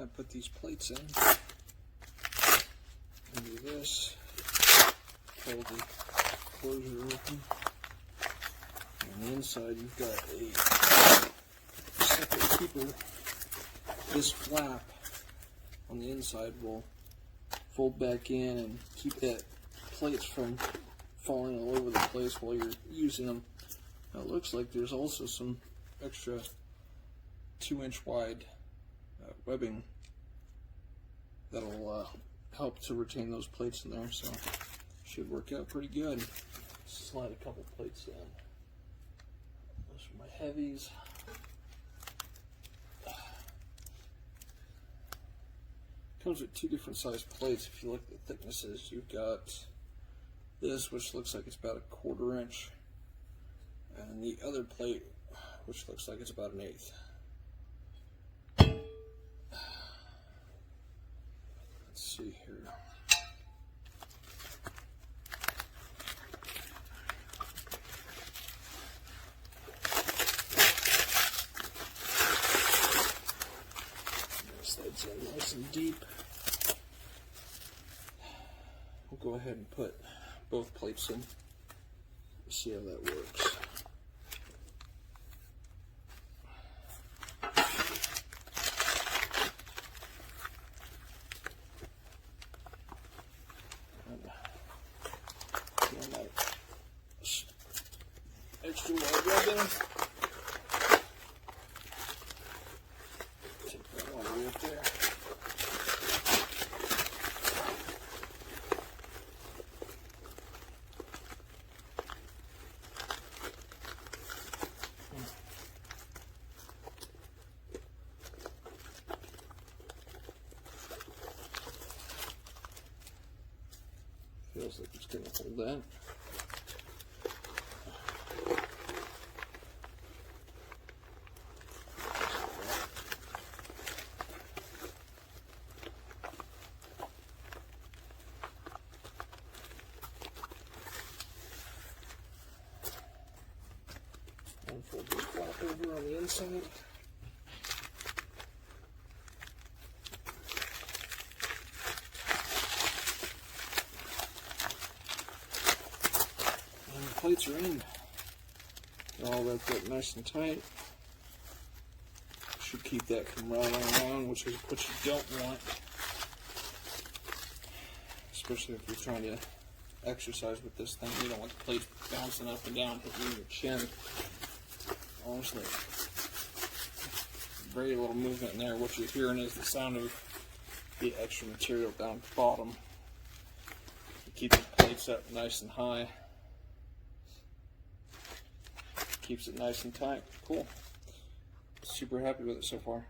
I put these plates in. And do this. Pull the closure open. On the inside, you've got a separate keeper. This flap on the inside will fold back in and keep that plates from falling all over the place while you're using them. Now it looks like there's also some extra 2-inch wide webbing that'll help to retain those plates in there, so should work out pretty good. Slide a couple plates in. Those are my heavies. Comes with 2 different size plates. If you look at the thicknesses, you've got this, which looks like it's about a 1/4 inch, and the other plate, which looks like it's about 1/8. Let's see here. Slides in nice and deep. We'll go ahead and put both plates in. See how that works. And that extra wide webbing. Take that all the way up there. Feels like it's going to hold that. Unfold this flap over on the inside. Plates are in. They're all wrapped up nice and tight. Should keep that from rattling around, which is what you don't want, especially if you're trying to exercise with this thing. You don't want the plates bouncing up and down, hitting your chin. Honestly, very little movement in there. What you're hearing is the sound of the extra material down at the bottom. You keep the plates up nice and high. Keeps it nice and tight. Cool. Super happy with it so far.